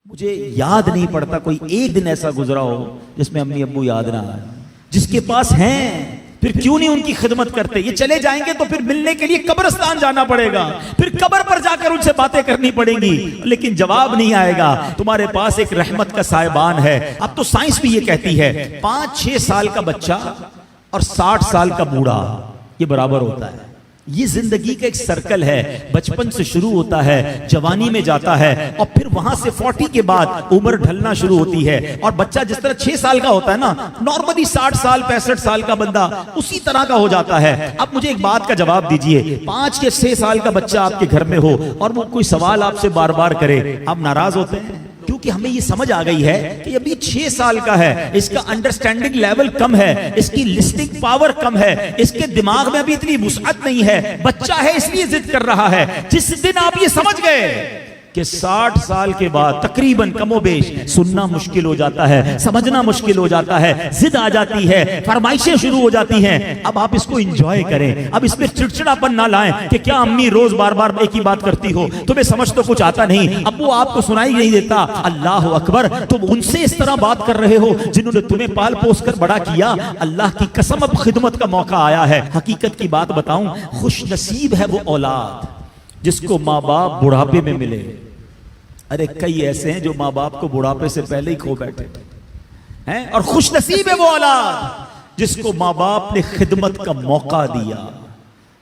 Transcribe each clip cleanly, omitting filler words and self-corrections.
مجھے یاد نہیں پڑتا کوئی ایک دن ایسا گزرا ہو جس میں امی ابو یاد نہ آئے. جس کے پاس ہیں پھر کیوں نہیں ان کی خدمت کرتے؟ یہ چلے جائیں گے تو پھر ملنے کے لیے قبرستان جانا پڑے گا, پھر قبر پر جا کر ان سے باتیں کرنی پڑیں گی, لیکن جواب نہیں آئے گا. تمہارے پاس ایک رحمت کا سائبان ہے. اب تو سائنس بھی یہ کہتی ہے 5-6 سال کا بچہ اور 60 سال کا بوڑھا یہ برابر ہوتا ہے. یہ زندگی کا ایک سرکل ہے, بچپن سے شروع ہوتا ہے, جوانی میں جاتا ہے, اور پھر وہاں سے 40 کے بعد عمر ڈھلنا شروع ہوتی ہے. اور بچہ جس طرح 6 سال کا ہوتا ہے نا, نارملی 60 سال 65 سال کا بندہ اسی طرح کا ہو جاتا ہے. اب مجھے ایک بات کا جواب دیجئے, 5 یا 6 سال کا بچہ آپ کے گھر میں ہو اور وہ کوئی سوال آپ سے بار بار کرے, آپ ناراض ہوتے ہیں؟ کیونکہ ہمیں یہ سمجھ آ گئی ہے کہ ابھی 6 سال کا ہے, اس کا انڈرسٹینڈنگ لیول کم ہے, اس کی لسننگ پاور کم ہے, اس کے دماغ میں ابھی اتنی وسعت نہیں ہے, بچہ ہے اس لیے ضد کر رہا ہے. جس دن آپ یہ سمجھ گئے کہ 60 سال کے بعد تقریباً کم و بیش سننا مشکل ہو جاتا ہے, سمجھنا مشکل ہو جاتا ہے, ضد آ جاتی ہے, فرمائشیں شروع ہو جاتی ہیں, اب آپ اس کو انجوائے کریں. اب اس میں چڑچڑاپن نہ لائیں کہ کیا امی روز بار بار ایک ہی بات کرتی ہو, تمہیں سمجھ تو کچھ آتا نہیں, ابو آپ کو سنائی نہیں دیتا. اللہ اکبر, تم ان سے اس طرح بات کر رہے ہو جنہوں نے تمہیں پال پوس کر بڑا کیا. اللہ کی قسم اب خدمت کا موقع آیا ہے. حقیقت کی بات بتاؤں, خوش نصیب ہے وہ اولاد جس کو ماں باپ بڑھاپے میں ملے. ارے کئی ایسے ہیں جو ماں باپ کو بڑھاپے سے پہلے ہی کھو بیٹھے ہیں, اور خوش نصیب ہے وہ اولاد جس کو ماں باپ نے خدمت کا موقع دیا.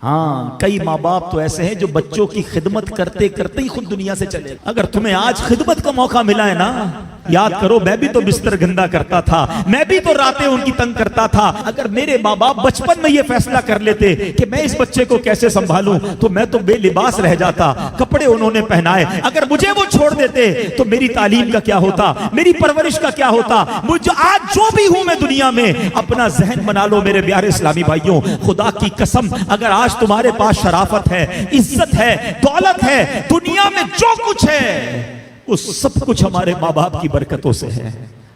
ہاں, کئی ماں باپ تو ایسے ہیں جو بچوں کی خدمت کرتے کرتے ہی خود دنیا سے چلے. اگر تمہیں آج خدمت کا موقع ملا ہے نا, یاد کرو میں بھی تو بستر گندا کرتا تھا, میں بھی تو راتیں ان کی تنگ کرتا تھا. اگر میرے ماں باپ بچپن میں یہ فیصلہ کر لیتے کہ میں اس بچے کو کیسے سنبھالوں تو میں تو بے لباس رہ جاتا. کپڑے انہوں نے پہنائے, اگر مجھے وہ چھوڑ دیتے تو میری تعلیم کا کیا ہوتا, میری پرورش کا کیا ہوتا. مجھے آج جو بھی ہوں میں دنیا میں, اپنا ذہن بنا لو میرے پیارے اسلامی بھائیوں, خدا کی قسم اگر آج تمہارے پاس شرافت ہے, عزت ہے, دولت ہے, دنیا میں جو کچھ ہے وہ سب کچھ ہمارے ماں باپ کی برکتوں سے ہے.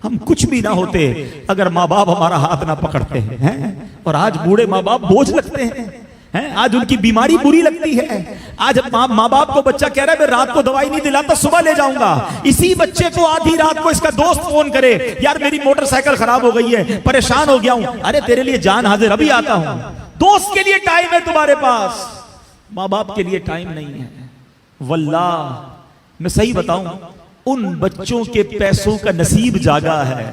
ہم کچھ بھی نہ ہوتے اگر ماں باپ ہمارا ہاتھ نہ پکڑتے ہیں. اور آج بوڑھے ماں باپ بوجھ لگتے ہیں, آج ان کی بیماری بری لگتی ہے. آج ماں باپ کو بچہ کہہ رہا ہے میں رات کو دوائی نہیں دلاتا, صبح لے جاؤں گا. اسی بچے کو آدھی رات کو اس کا دوست فون کرے, یار میری موٹر سائیکل خراب ہو گئی ہے, پریشان ہو گیا ہوں. ارے تیرے لیے جان حاضر, ابھی آتا ہوں. دوست کے لیے ٹائم ہے تمہارے پاس, ماں باپ کے لیے ٹائم نہیں ہے. واللہ میں صحیح بتاؤں, ان بچوں کے پیسوں کا نصیب جاگا ہے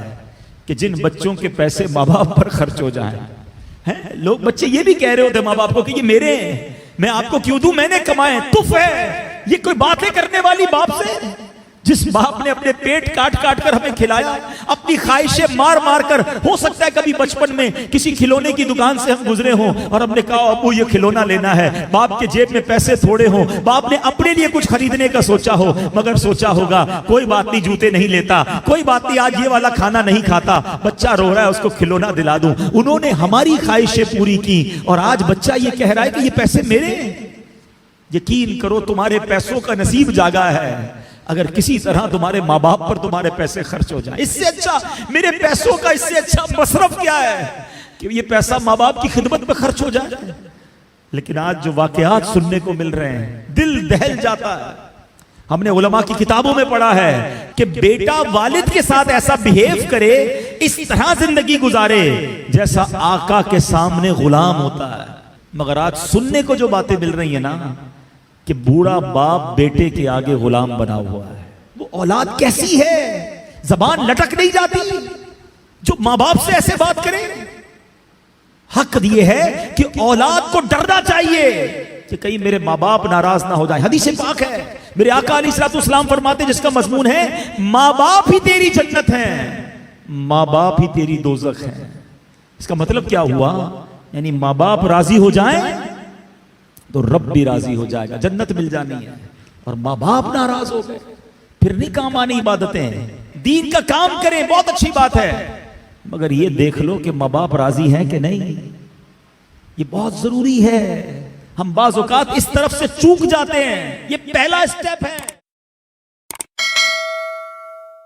کہ جن بچوں کے پیسے ماں باپ پر خرچ ہو جائیں. لوگ بچے یہ بھی کہہ رہے ہوتے ماں باپ کو کہ یہ میرے ہیں, میں آپ کو کیوں دوں, میں نے کمائے, تف ہے. یہ کوئی باتیں کرنے والی باپ سے, جس باپ نے اپنے پیٹ کاٹ کاٹ کر ہمیں کھلایا, اپنی خواہشیں مار مار کر. ہو سکتا ہے کبھی بچپن میں کسی کھلونے کی دکان سے ہم گزرے ہوں اور ہم نے کہا ابو یہ کھلونا لینا ہے, باپ کے جیب میں پیسے تھوڑے ہوں, باپ نے اپنے لیے کچھ خریدنے کا سوچا ہو, مگر سوچا ہوگا کوئی بات نہیں جوتے نہیں لیتا, کوئی بات نہیں آج یہ والا کھانا نہیں کھاتا, بچہ رو رہا ہے اس کو کھلونا دلا دوں. انہوں نے ہماری خواہشیں پوری کی, اور آج بچہ یہ کہہ رہا ہے کہ یہ پیسے میرے ہیں. یقین کرو تمہارے پیسوں کا نصیب جاگا ہے اگر کسی طرح تمہارے ماں باپ پر تمہارے پیسے خرچ ہو جائیں. اس سے اچھا میرے پیسوں کا اس سے اچھا مصرف کیا ہے کہ یہ پیسہ ماں باپ کی خدمت میں خرچ ہو جائے. لیکن آج جو واقعات سننے کو مل رہے ہیں دل دہل جاتا ہے. ہم نے علماء کی کتابوں میں پڑھا ہے کہ بیٹا والد کے ساتھ ایسا بہیو کرے, اس طرح زندگی گزارے جیسا آقا کے سامنے غلام ہوتا ہے. مگر آج سننے کو جو باتیں مل رہی ہیں نا کہ بوڑھا باپ بیٹے کے آگے غلام بنا ہوا ہے. وہ اولاد کیسی ہے, زبان لٹک نہیں جاتی جو ماں باپ سے ایسے بات کرے. حق یہ ہے کہ اولاد کو ڈرنا چاہیے کہ کہیں میرے ماں باپ ناراض نہ ہو جائے. حدیث پاک ہے, میرے آقا علیہ الصلوۃ والسلام فرماتے جس کا مضمون ہے ماں باپ ہی تیری جنت ہیں, ماں باپ ہی تیری دوزخ ہیں. اس کا مطلب کیا ہوا, یعنی ماں باپ راضی ہو جائیں تو رب بھی راضی ہو جائے گا, جنت مل جانی ہے. اور ماں باپ ناراض ہو گئے پھر نہیں کام آنی عبادتیں. دین کا کام کریں بہت اچھی بات ہے, مگر یہ دیکھ لو کہ ماں باپ راضی ہیں کہ نہیں, یہ بہت ضروری ہے. ہم بعض اوقات اس طرف سے چوک جاتے ہیں, یہ پہلا اسٹیپ ہے.